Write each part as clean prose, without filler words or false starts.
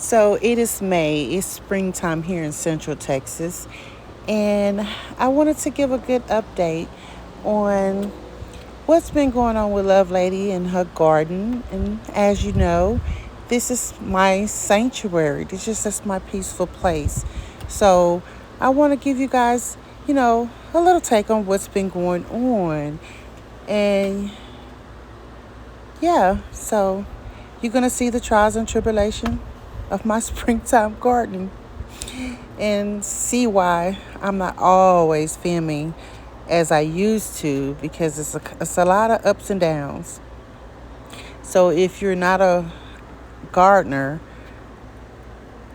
So it is May. It's springtime here in Central Texas. And I wanted to give a good update on what's been going on with Love Lady and her garden. And as you know, this is my sanctuary. This is just my peaceful place. So I want to give you guys, a little take on what's been going on. And yeah, so you're going to see the trials and tribulation of my springtime garden and see why I'm not always filming as I used to, because it's a lot of ups and downs. So if you're not a gardener,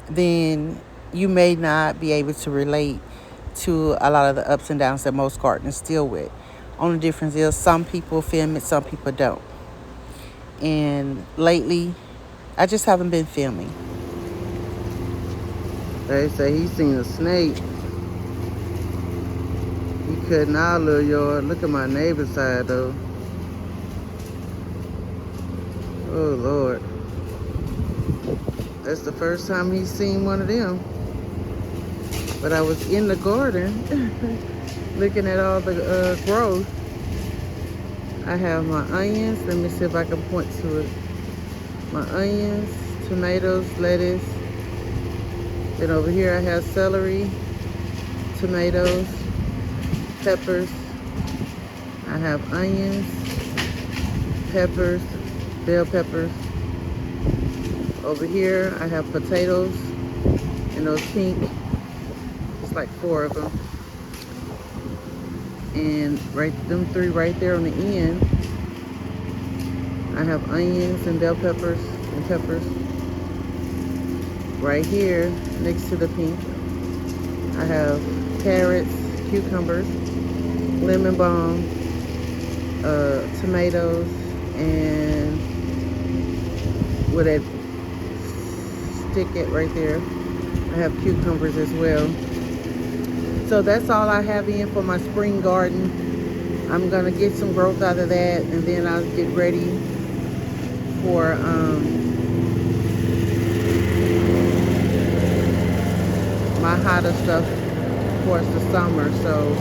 then you may not be able to relate to a lot of the ups and downs that most gardeners deal with. Only difference is some people film it, some people don't. And lately, I just haven't been filming. They say he's seen a snake. He cutting our little yard. Look at my neighbor's side though. Oh Lord. That's the first time he's seen one of them. But I was in the garden looking at all the growth. I have my onions. Let me see if I can point to it. My onions, tomatoes, lettuce. Then over here I have celery, tomatoes, peppers. I have onions, peppers, bell peppers. Over here I have potatoes and those pink. It's like 4 of them. And them 3 right there on the end, I have onions and bell peppers and peppers. Right here next to the pink, I have carrots, cucumbers, lemon balm, tomatoes, and with that stick it right there, I have cucumbers as well. So that's all I have in for my spring garden. I'm gonna get some growth out of that, and then I'll get ready for my hotter stuff towards the summer. So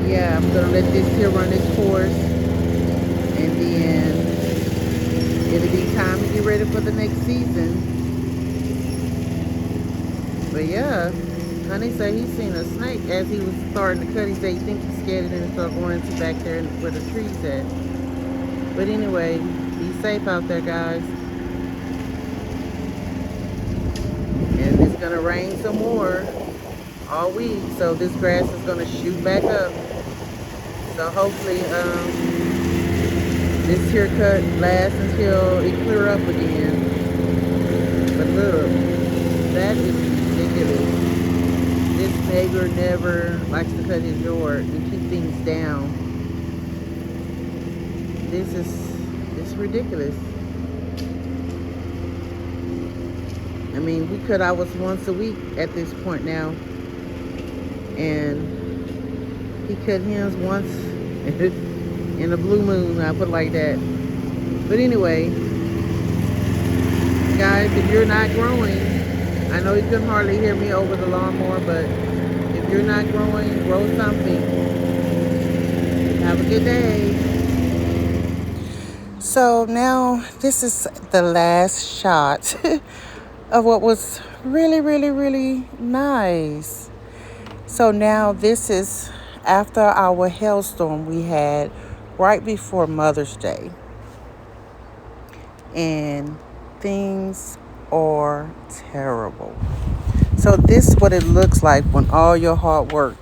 yeah, I'm gonna let this here run its course, and then it'll be time to get ready for the next season. But yeah, Honey said he's seen a snake as he was starting to cut. He said he thinks he's scared of it and start going into back there where the tree's at. But anyway, be safe out there, guys. And it's gonna rain some more all week, so this grass is gonna shoot back up. So hopefully this here cut lasts until it clear up again. But look, that is ridiculous. This neighbor never likes to cut his yard and keep things down. It's ridiculous. I mean, we cut ours once a week at this point now. And he cut his once in a blue moon, I put it like that. But anyway, guys, if you're not growing, I know you can hardly hear me over the lawnmower, but if you're not growing, grow something. Have a good day. So now this is the last shot of what was really, really, really nice. So now this is after our hailstorm we had right before Mother's Day. And things are terrible. So this is what it looks like when all your hard work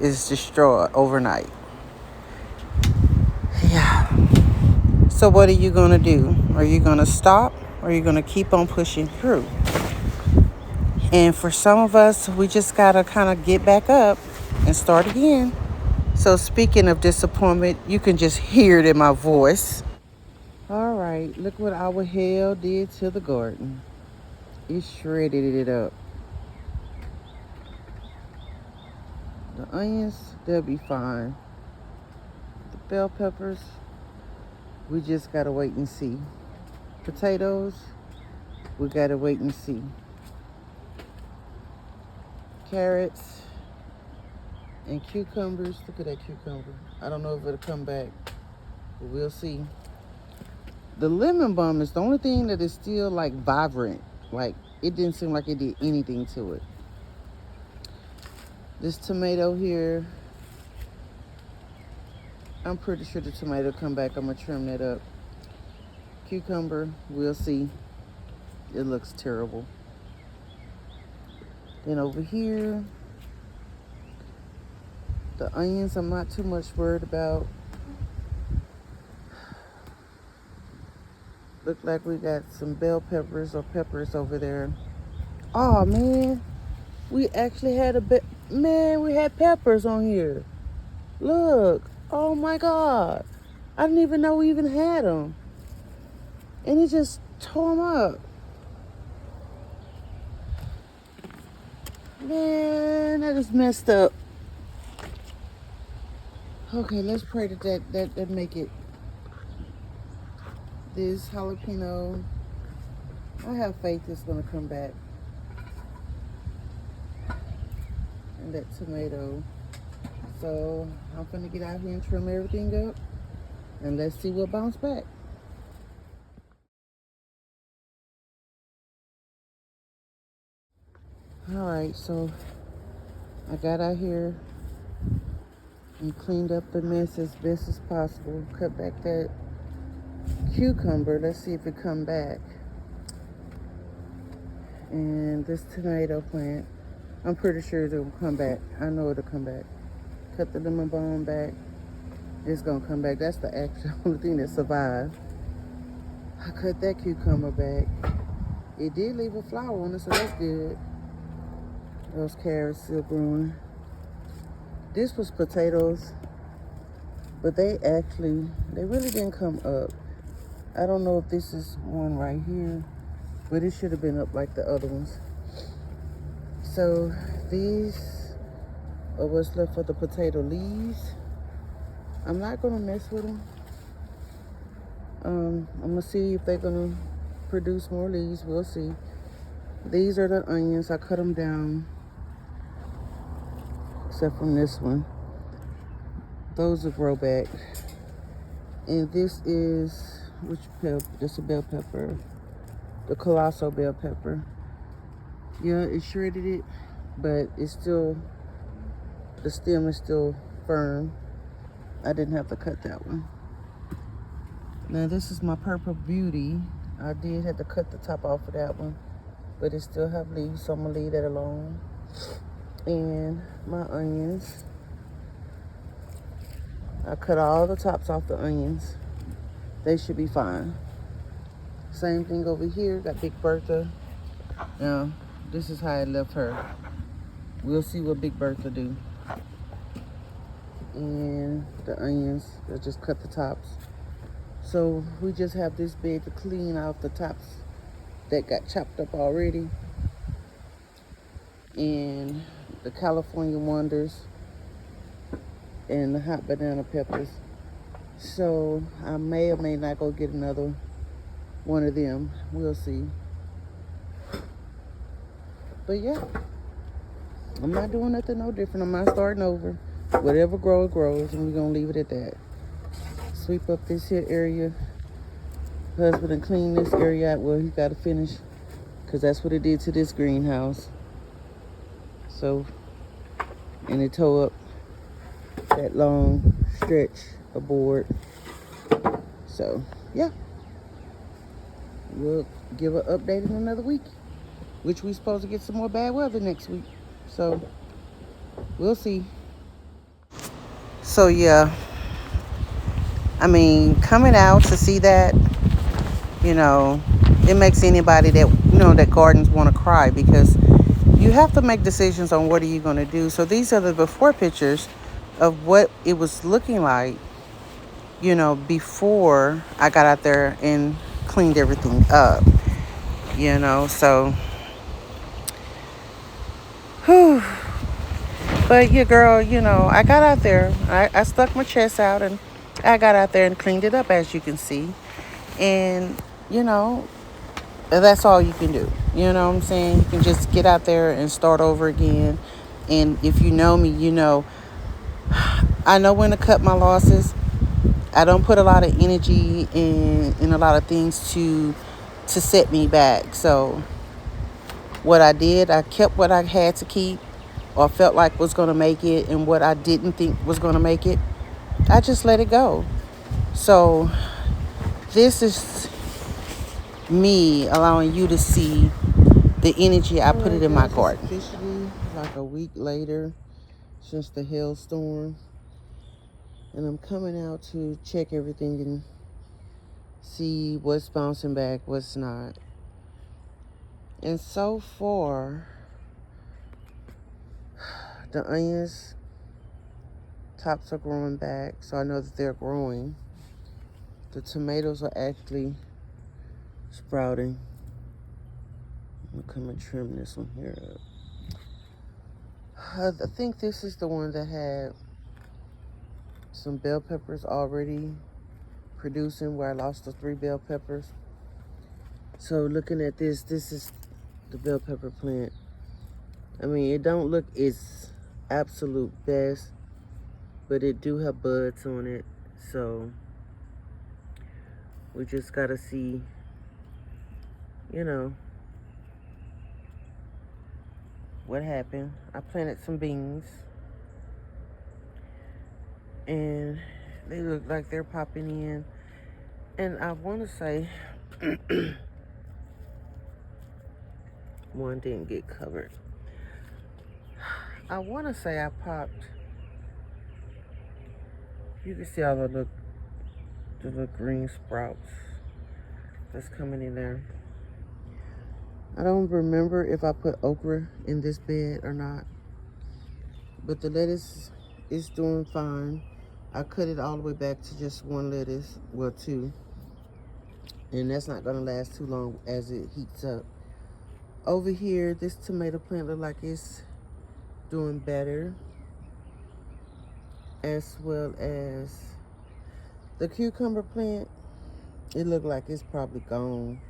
is destroyed overnight. Yeah. So what are you going to do? Are you going to stop, or are you going to keep on pushing through? And for some of us, we just got to kind of get back up and start again. So speaking of disappointment, you can just hear it in my voice. All right, look what our hail did to the garden. It shredded it up. The onions, they'll be fine. The bell peppers, we just gotta wait and see. Potatoes, We gotta wait and see. Carrots and cucumbers. Look at that cucumber. I don't know if it'll come back, but we'll see. The lemon balm is the only thing that is still like vibrant. Like it didn't seem like it did anything to it. This tomato here, I'm pretty sure the tomato come back. I'm gonna trim that up. Cucumber, we'll see. It looks terrible. Then over here, the onions I'm not too much worried about. Look like we got some bell peppers or peppers over there. Oh man, we actually had we had peppers on here. Look, oh my God. I didn't even know we even had them. And it just tore them up. Man, that is messed up. Okay, let's pray that make it. This jalapeno, I have faith it's gonna come back. And that tomato. So I'm gonna get out here and trim everything up, and let's see what bounce back. All right, so I got out here and cleaned up the mess as best as possible. Cut back that cucumber. Let's see if it come back. And this tomato plant, I'm pretty sure it'll come back. I know it'll come back. Cut the lemon balm back. It's gonna come back. That's the actual only thing that survived. I cut that cucumber back. It did leave a flower on it, so that's good. Those carrots still growing. This was potatoes, but they really didn't come up. I don't know if this is one right here, but it should have been up like the other ones. So these are what's left of the potato leaves. I'm not gonna mess with them. I'm gonna see if they're gonna produce more leaves. We'll see. These are the onions. I cut them down, except from this one. Those will grow back. And this is, which pepper? This is a bell pepper. The colossal bell pepper. Yeah, it shredded it, but it's still, the stem is still firm. I didn't have to cut that one. Now this is my purple beauty. I did have to cut the top off of that one, but it still have leaves, so I'm gonna leave that alone. And my onions, I cut all the tops off the onions. They should be fine. Same thing over here, got Big Bertha. Now, this is how I left her. We'll see what Big Bertha do. And the onions, I just cut the tops. So we just have this bed to clean out the tops that got chopped up already. And the California Wonders and the hot banana peppers. So I may or may not go get another one of them. We'll see. But yeah, I'm not doing nothing no different. I'm not starting over. Whatever grows, grows, and we're gonna leave it at that. Sweep up this here area. Husband and clean this area out. Well, he gotta finish, because that's what it did to this greenhouse. So, and it tore up that long stretch of board. So, yeah. We'll give an update in another week, which we're supposed to get some more bad weather next week. So, we'll see. So, yeah. I mean, coming out to see that, you know, it makes anybody that, you know, that gardens want to cry, because you have to make decisions on what are you going to do. So these are the before pictures of what it was looking like, you know, before I got out there and cleaned everything up, you know. So, whew. But yeah, girl, you know, I got out there. I stuck my chest out and I got out there and cleaned it up, as you can see. And, you know, that's all you can do. You know what I'm saying? You can just get out there and start over again. And if you know me, you know I know when to cut my losses. I don't put a lot of energy in a lot of things to set me back. So what I did, I kept what I had to keep or felt like was going to make it, and what I didn't think was going to make it, I just let it go. So this is me allowing you to see the energy I put it in my garden. It's officially like a week later since the hailstorm, and I'm coming out to check everything and see what's bouncing back, what's not. And so far, the onions tops are growing back, so I know that they're growing. The tomatoes are actually sprouting. I'm gonna come and trim this one here up. I think this is the one that had some bell peppers already producing, where I lost the 3 bell peppers. So looking at this is the bell pepper plant. I mean, it don't look its absolute best, but it do have buds on it. So we just gotta see, you know, what happened. I planted some beans, and they look like they're popping in. And I want to say one didn't get covered. I want to say I popped. You can see all the little green sprouts that's coming in there. I don't remember if I put okra in this bed or not, but the lettuce is doing fine. I cut it all the way back to just 1 lettuce, well 2, and that's not gonna last too long as it heats up. Over here, this tomato plant look like it's doing better, as well as the cucumber plant. It looked like it's probably gone.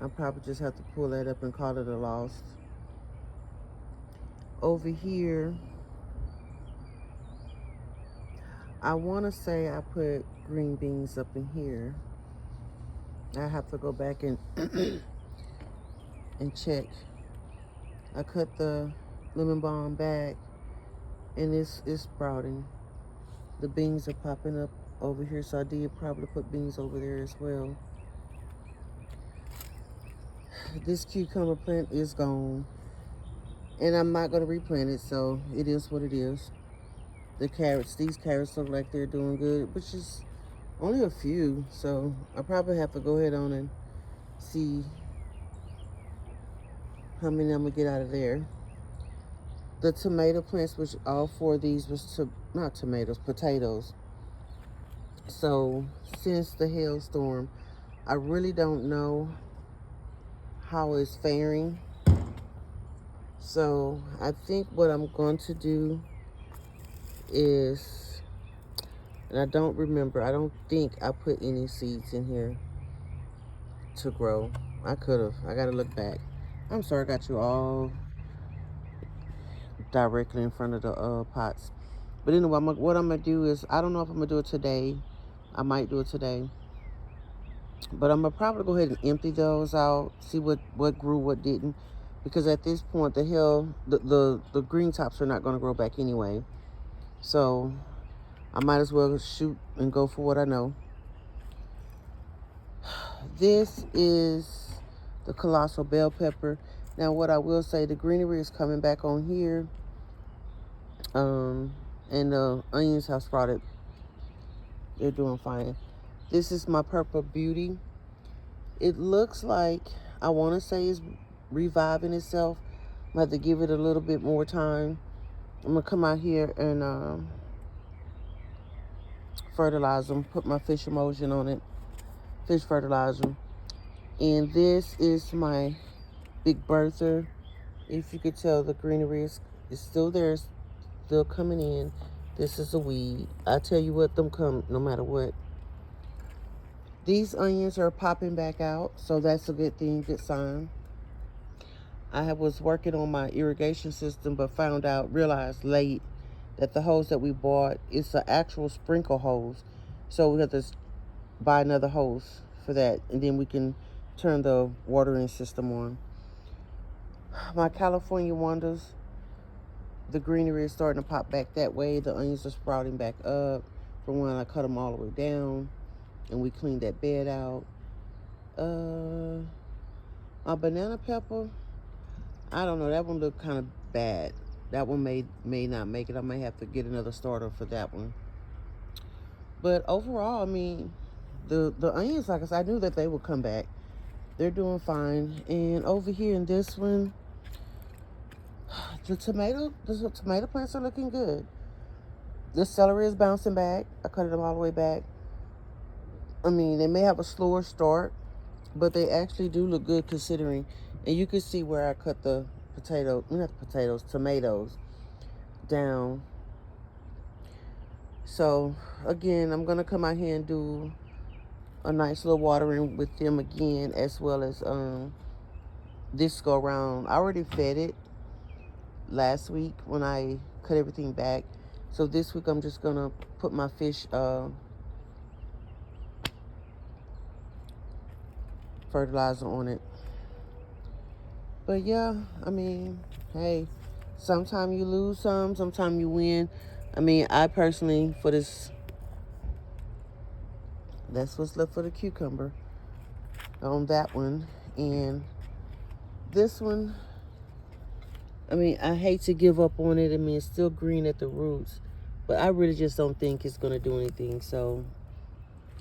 I'll probably just have to pull that up and call it a loss. Over here, I want to say I put green beans up in here. I have to go back and and check. I cut the lemon balm back, and it's sprouting. The beans are popping up over here, so I did probably put beans over there as well. This cucumber plant is gone, and I'm not going to replant it, so it is what it is. The carrots, these carrots look like they're doing good, which is only a few, so I probably have to go ahead on and see how many I'm going to get out of there. The tomato plants, which all 4 of these was not tomatoes, potatoes. So since the hailstorm, I really don't know how it's faring. So I think what I'm going to do is, and I don't remember, I don't think I put any seeds in here to grow. I could have. I got to look back. I'm sorry I got you all directly in front of the pots. But anyway, what I'm going to do is, I don't know if I'm going to do it today. I might do it today. But I'm going to probably go ahead and empty those out, see what grew, what didn't. Because at this point, the green tops are not going to grow back anyway. So I might as well shoot and go for what I know. This is the colossal bell pepper. Now, what I will say, the greenery is coming back on here. And the onions have sprouted. They're doing fine. This is my purple beauty. It looks like, I want to say it's reviving itself. I'm going to have to give it a little bit more time. I'm going to come out here and fertilize them. Put my fish emulsion on it. Fish fertilizer. And this is my Big Bertha. If you could tell, the greenery is still there, still coming in. This is a weed. I tell you what, them come no matter what. These onions are popping back out, so that's a good thing, good sign. Was working on my irrigation system, but realized late that the hose that we bought is an actual sprinkle hose. So we have to buy another hose for that, and then we can turn the watering system on. My California Wonders, the greenery is starting to pop back that way. The onions are sprouting back up from when I cut them all the way down and we cleaned that bed out. My banana pepper, I don't know, that one looked kind of bad. That one may not make it. I may have to get another starter for that one. But overall, I mean, the onions, like I said, I knew that they would come back. They're doing fine. And over here in this one, the tomato plants are looking good. The celery is bouncing back. I cut them all the way back. I mean, they may have a slower start, but they actually do look good considering. And you can see where I cut the tomatoes down. So again, I'm gonna come out here and do a nice little watering with them again, as well as this go around. I already fed it last week when I cut everything back. So this week I'm just gonna put my fish fertilizer on it. But yeah, I mean, hey, sometimes you lose some, sometimes you win. I mean, I personally, for this, that's what's left for the cucumber on that one. And this one, I mean, I hate to give up on it. I mean, it's still green at the roots, but I really just don't think it's going to do anything. So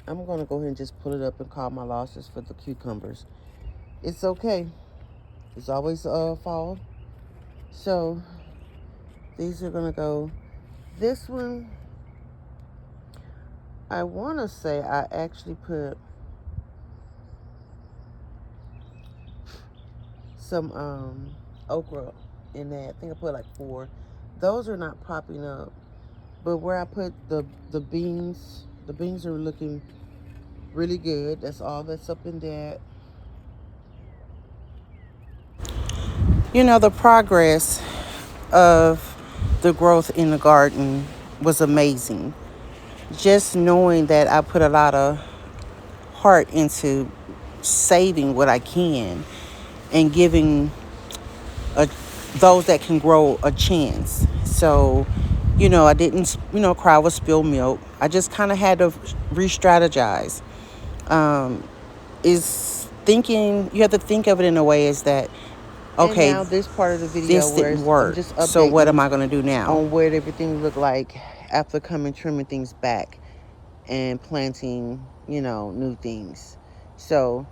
I'm going to go ahead and just pull it up and call my losses for the cucumbers. It's okay. It's always fall. So these are going to go. This one, I want to say I actually put some okra in that. I think I put like 4. Those are not popping up. But where I put the beans are looking really good. That's all that's up in that. You know, the progress of the growth in the garden was amazing. Just knowing that I put a lot of heart into saving what I can and giving those that can grow a chance. So, you know, I didn't, cry with spilled milk. I just kind of had to re-strategize. You have to think of it in a way is that, okay, and now this part of the video this didn't work. So what am I going to do now? On what everything looked like after trimming things back and planting, new things. So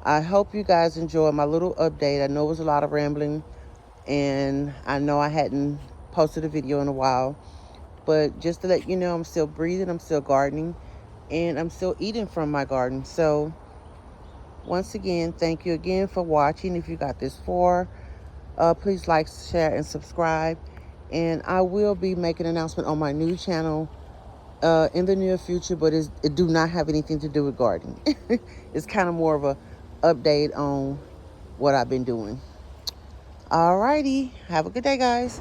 I hope you guys enjoy my little update. I know it was a lot of rambling, and I know I hadn't posted a video in a while, but just to let you know, I'm still breathing, I'm still gardening, and I'm still eating from my garden. So once again, thank you again for watching. If you got this far, please like, share, and subscribe. And I will be making an announcement on my new channel in the near future, but it do not have anything to do with gardening. It's kind of more of a update on what I've been doing. Alrighty, have a good day, guys.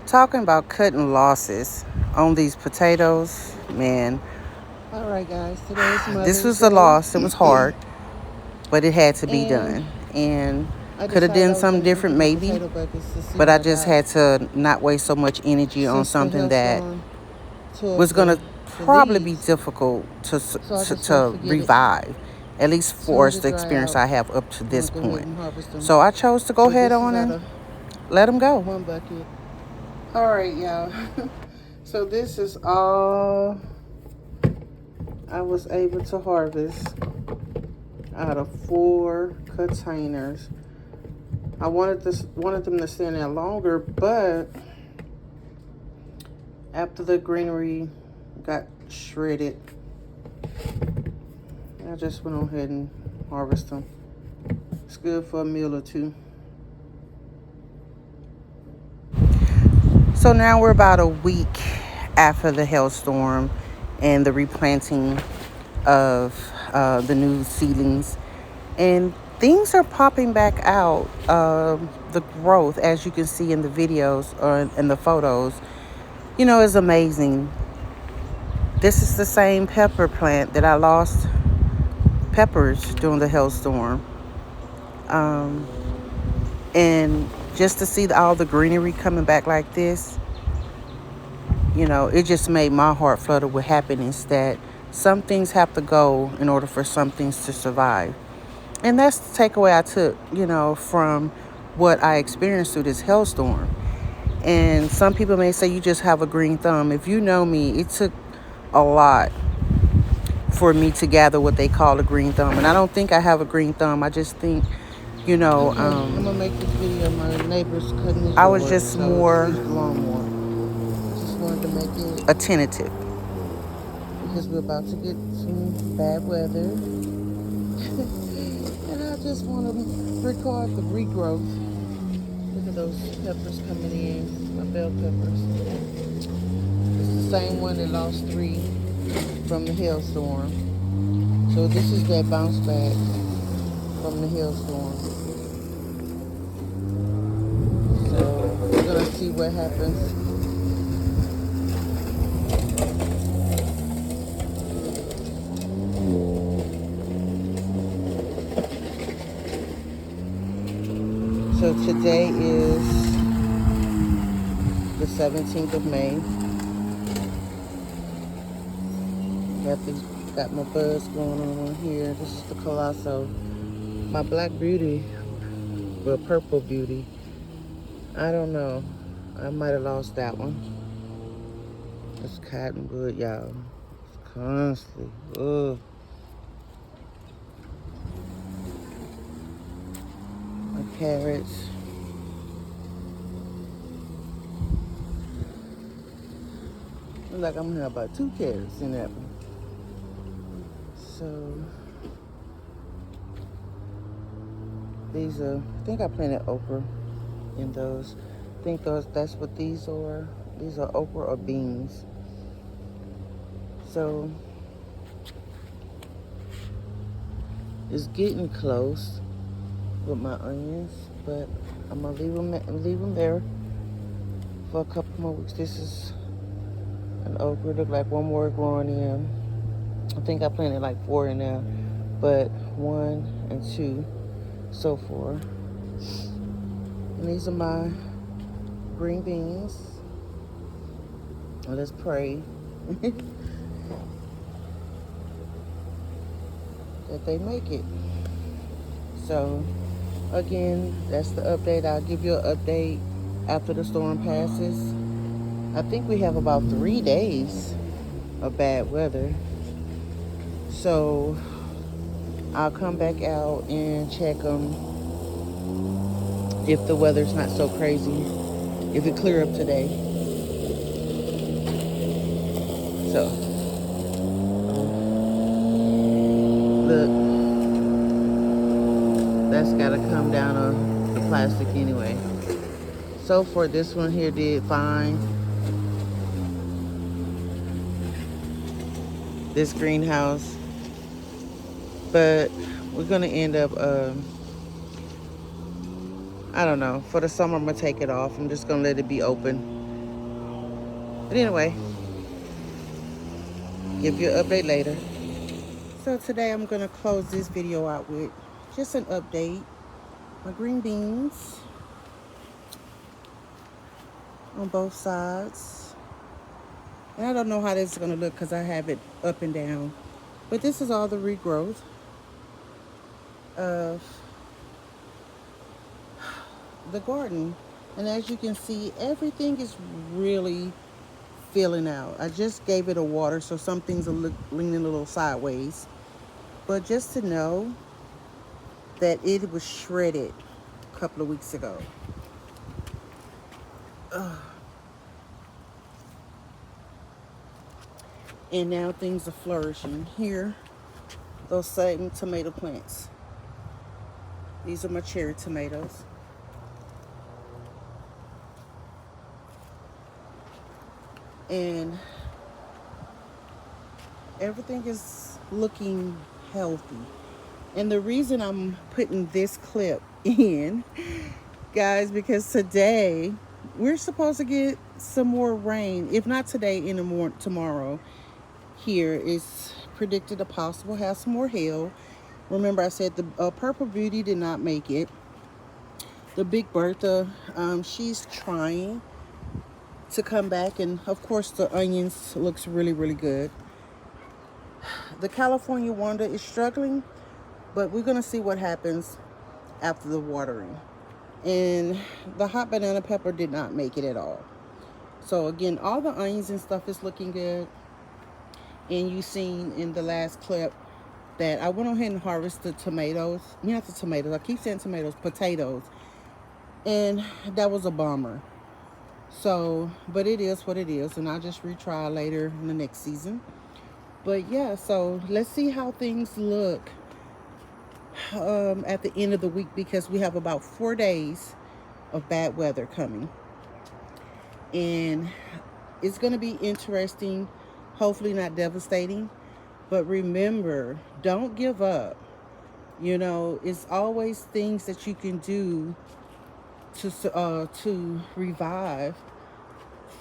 Talking about cutting losses on these potatoes, man. All right, guys, this was a loss. It was hard, but it had to be done. And could have done something different maybe, but I just had to not waste so much energy on something that was going to probably be difficult to revive, at least for us, the experience I have up to this point. So I chose to go ahead on and let them go. One bucket. All right, y'all. So this is all I was able to harvest out of 4 containers. I wanted them to stand there longer, but after the greenery got shredded, I just went on ahead and harvested them. It's good for a meal or 2. So now we're about a week after the hailstorm and the replanting of the new seedlings, and things are popping back out. The growth, as you can see in the videos or in the photos, is amazing. This is the same pepper plant that I lost peppers during the hailstorm. Um, and just to see all the greenery coming back like this, it just made my heart flutter with happiness that some things have to go in order for some things to survive. And that's the takeaway I took, from what I experienced through this hailstorm. And some people may say you just have a green thumb. If you know me, it took a lot for me to gather what they call a green thumb. And I don't think I have a green thumb. I just think, I'm gonna make this video. My neighbor's cutting his yard. I was just more lawnmower. Just wanted to make it attentive because we're about to get some bad weather. And I just want to record the regrowth. Look at those peppers coming in, my bell peppers. It's the same one that lost 3 from the hailstorm. So this is that bounce back from the hailstorm. So we're gonna see what happens. So today is the 17th of May. Got my buzz going on here. This is the Colosso. My black beauty, well, purple beauty. I don't know. I might have lost that one. It's cottonwood, y'all. It's constantly. Ugh. My carrots. Looks like I'm gonna have about 2 carrots in that one. So these are, I think I planted okra in those. I think that's what these are. These are okra or beans. So it's getting close with my onions, but I'm gonna leave them there for a couple more weeks. This is an okra. Look like one more growing in. I think I planted like 4 in there, but 1 and 2 so far. And these are my green beans. Let's pray that they make it. So again, that's the update. I'll give you an update after the storm passes. I think we have about 3 days of bad weather. So I'll come back out and check them if the weather's not so crazy, if it clear up today. So look, that's gotta come down on the plastic anyway. So for this one here did fine. This greenhouse, but we're gonna end up I don't know, for the summer I'm gonna take it off. I'm just gonna let it be open. But anyway, give you an update later. So today I'm gonna close this video out with just an update. My green beans on both sides. And I don't know how this is gonna look because I have it up and down. But this is all the regrowth of the garden. And as you can see, everything is really filling out. I just gave it a water, so some things are leaning a little sideways. But just to know that it was shredded a couple of weeks ago. And now things are flourishing. Here, those same tomato plants. These are my cherry tomatoes. And everything is looking healthy. And the reason I'm putting this clip in, guys, because today we're supposed to get some more rain. If not today, in the morning, tomorrow. Here is predicted to possible have some more hail. Remember, I said the Purple Beauty did not make it. The Big Bertha, she's trying to come back, and of course the onions looks really, really good. The California Wonder is struggling, but we're gonna see what happens after the watering. And the hot banana pepper did not make it at all. So again, all the onions and stuff is looking good. And you seen in the last clip that I went ahead and harvested tomatoes. Not the tomatoes, I keep saying tomatoes, potatoes. And that was a bummer. So, but it is what it is, and I'll just retry later in the next season. But yeah, so let's see how things look at the end of the week, because we have about 4 days of bad weather coming. And it's going to be interesting, hopefully not devastating. But remember, don't give up. You know, it's always things that you can do to revive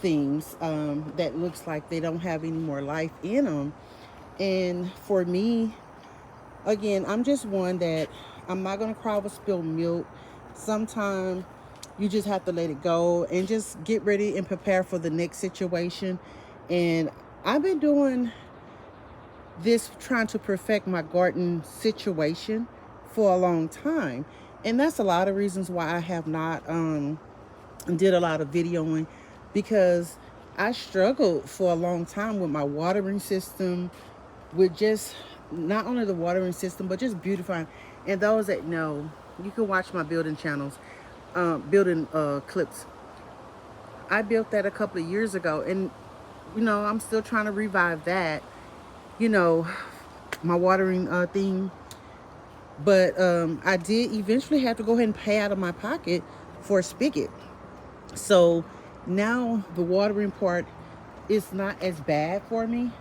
things that looks like they don't have any more life in them. And for me, again, I'm just one that I'm not going to cry over spilled milk. Sometimes you just have to let it go and just get ready and prepare for the next situation. And I've been doing this, trying to perfect my garden situation for a long time. And that's a lot of reasons why I have not did a lot of videoing, because I struggled for a long time with my watering system, with just not only the watering system, but just beautifying. And those that know, you can watch my building channels, building clips. I built that a couple of years ago, and you know, I'm still trying to revive that, you know, my watering thing. But I did eventually have to go ahead and pay out of my pocket for a spigot. So now the watering part is not as bad for me,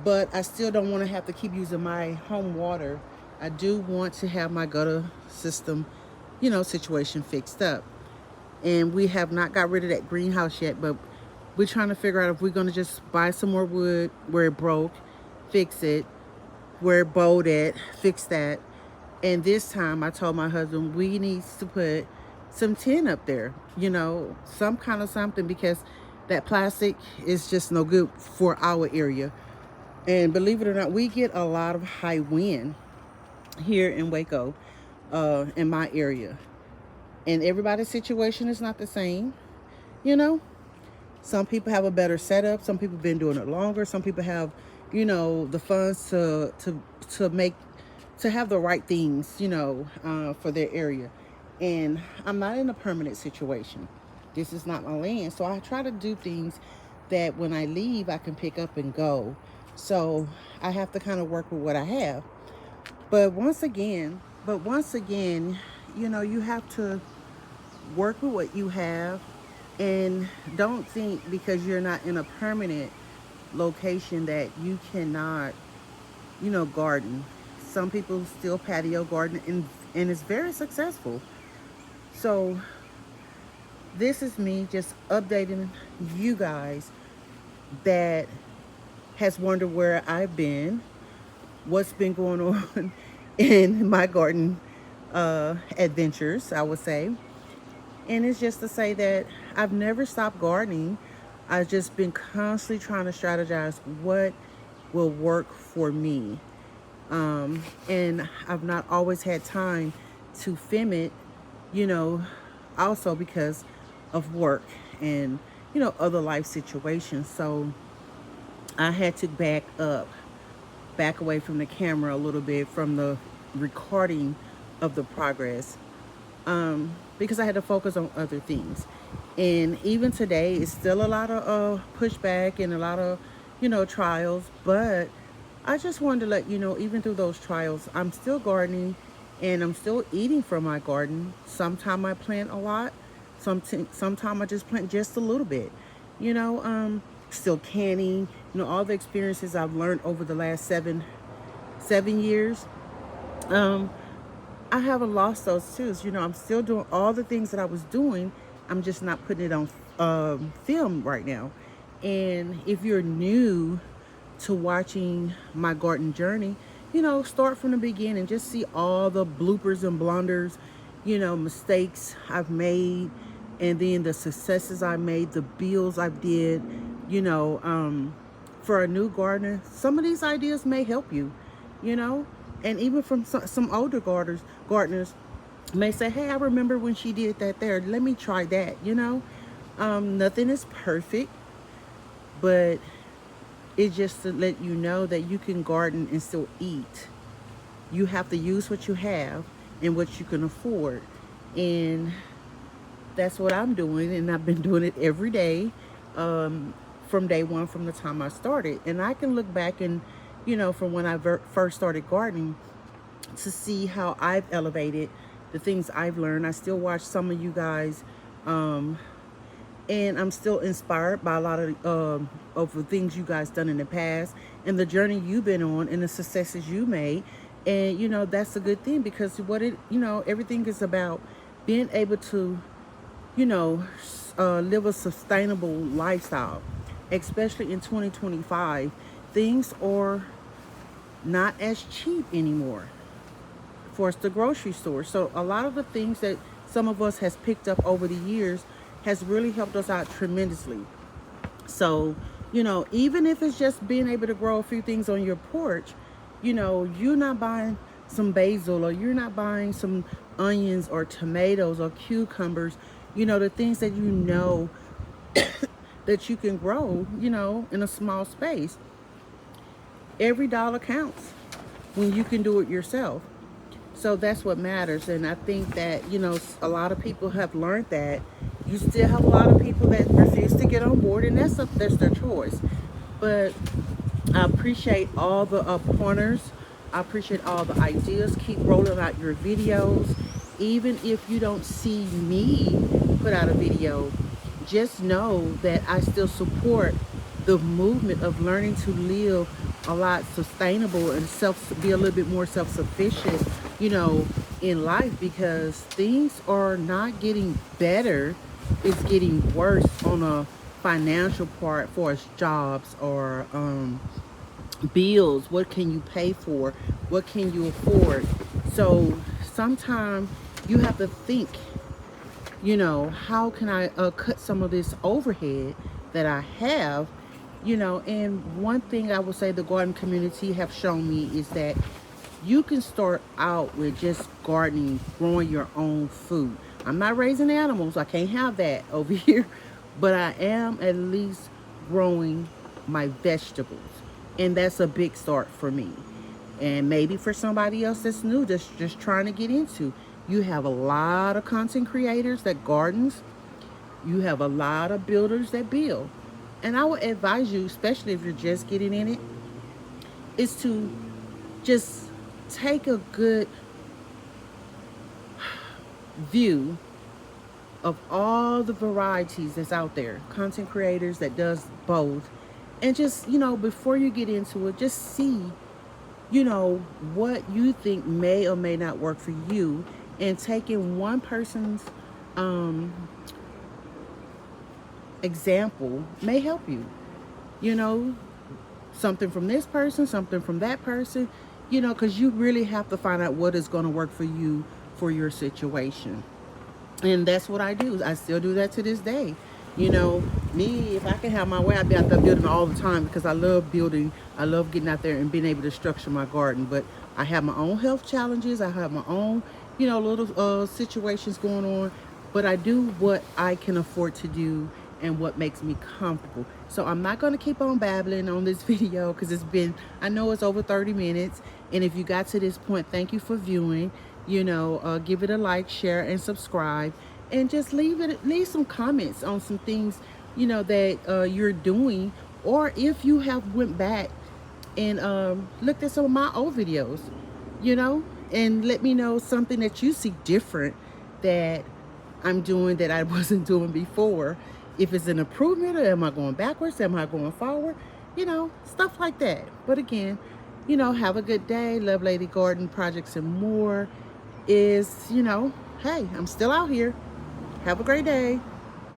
but I still don't want to have to keep using my home water. I do want to have my gutter system, you know, situation fixed up. And we have not got rid of that greenhouse yet, but we're trying to figure out if we're going to just buy some more wood where it broke, fix it, where it bowed at, fix that. And this time I told my husband we need to put some tin up there, you know, some kind of something, because that plastic is just no good for our area. And believe it or not, we get a lot of high wind here in Waco, in my area. And everybody's situation is not the same, you know. Some people have a better setup. Some people have been doing it longer. Some people have, you know, the funds to have the right things, you know, for their area. And I'm not in a permanent situation. This is not my land. So I try to do things that when I leave, I can pick up and go. So I have to kind of work with what I have. But once again, you know, you have to work with what you have, and don't think because you're not in a permanent location that you cannot, you know, garden. Some people still patio garden, and it's very successful. So this is me just updating you guys that has wondered where I've been, what's been going on in my garden adventures, I would say. And it's just to say that I've never stopped gardening. I've just been constantly trying to strategize what will work for me. And I've not always had time to film it, you know, also because of work and, you know, other life situations. So I had to back away from the camera a little bit from the recording of the progress, because I had to focus on other things. And even today, it's still a lot of pushback and a lot of, you know, trials. But I just wanted to let you know, even through those trials, I'm still gardening and I'm still eating from my garden. Sometimes I plant a lot. Sometimes I just plant just a little bit. You know, still canning. You know, all the experiences I've learned over the last 7 years. um, I haven't lost those tools. I'm still doing all the things that I was doing. I'm just not putting it on film right now. And if you're new to watching my garden journey, start from the beginning. Just see all the bloopers and blunders, mistakes I've made, and then the successes I made, the bills I did. You know, for a new gardener, some of these ideas may help you. You know, and even from some older gardeners may say, "Hey, I remember when she did that there. Let me try that." Nothing is perfect, but it's just to let you know that you can garden and still eat. You have to use what you have and what you can afford. And that's what I'm doing. And I've been doing it every day, from day one, from the time I started. And I can look back and, from when I first started gardening, to see how I've elevated, the things I've learned. I still watch some of you guys, and I'm still inspired by a lot of the things you guys done in the past, and the journey you've been on, and the successes you made. And that's a good thing, because everything is about being able to live a sustainable lifestyle, especially in 2025. Things are not as cheap anymore for us, the grocery store. So a lot of the things that some of us has picked up over the years has really helped us out tremendously. So, even if it's just being able to grow a few things on your porch, you're not buying some basil, or you're not buying some onions or tomatoes or cucumbers, the things that that you can grow, in a small space. Every dollar counts when you can do it yourself. So that's what matters. And I think that, a lot of people have learned that. You still have a lot of people that refuse to get on board, and that's their choice. But I appreciate all the pointers. I appreciate all the ideas. Keep rolling out your videos. Even if you don't see me put out a video, just know that I still support the movement of learning to live a lot sustainable and be a little bit more self-sufficient, in life, because things are not getting better. It's getting worse on a financial part, for us jobs or bills. What can you pay for? What can you afford? So sometimes you have to think, how can I cut some of this overhead that I have? And one thing I would say the garden community have shown me is that you can start out with just gardening, growing your own food. I'm not raising animals. I can't have that over here. But I am at least growing my vegetables. And that's a big start for me. And maybe for somebody else that's new, just trying to get into. You have a lot of content creators that gardens. You have a lot of builders that build. And I would advise you, especially if you're just getting in it, is to just take a good view of all the varieties that's out there, content creators that does both. And just, before you get into it, just see, what you think may or may not work for you, and taking one person's example may help you. Something from this person, something from that person, because you really have to find out what is going to work for you, for your situation. And that's what I do. I still do that to this day. Me, if I can have my way, I'd be out there building all the time, because I love building. I love getting out there and being able to structure my garden. But I have my own health challenges. I have my own, little situations going on. But I do what I can afford to do and what makes me comfortable. So I'm not going to keep on babbling on this video, because I know it's over 30 minutes. And if you got to this point, thank you for viewing. Give it a like, share, and subscribe. And just leave some comments on some things, that you're doing. Or if you have went back and looked at some of my old videos, and let me know something that you see different that I'm doing that I wasn't doing before. If it's an improvement, or am I going backwards? Am I going forward? Stuff like that. But again, you know, have a good day. Love Lady Garden Projects and More is, you know, hey, I'm still out here. Have a great day.